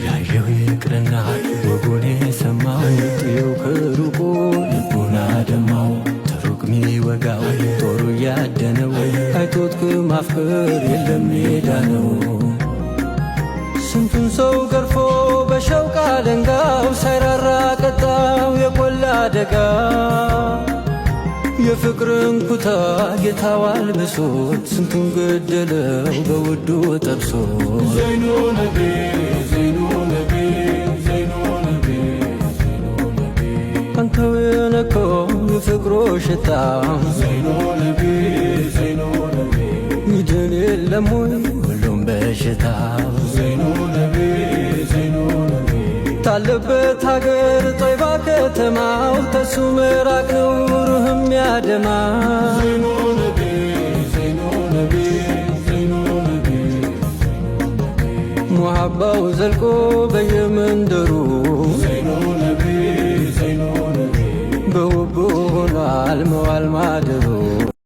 ያየው ይቅርና ወጉን የሰማው ጥየው ከሩቁ ልቡን አደማው ተሩቅ ሚወጋው ጦሩ ያደነው አይቶት ከማፍቀር የለም ሜዳነው ስንቱን ሰው ገርፎ በሸውቃ ደንጋው ሳይራራ ቀጣው የቆላ አደጋ የፍቅርን ኩታ ጌታው አልብሶት ስንቱን ገደለው በውዱ ጠብሶ ዘይኑ ነቢ ዘይኑ ነቢ ዘይኑ ነቢ አንተው የነካው የፍቅሮ ሽታ ዘይኑ ነቢ ዘይኑ ነቢ ይድን የለም ወይ ሁሉም በሽታ ዘይኑ ነቢ ዘይኑ ነቢ ታለበት ሀገር ጦይባ ከተማው ተሱ ምራቅ ነው ሩህም ያደማ ዘይኑ ነቢ ዘይኑ ነቢ ዘይኑ ነቢ ሙሐባው ዘልቆ በየመንደሩ ዘይኑ ነቢ ዘይኑ ነቢ በውብ ሆኗል መዋል ማደሩ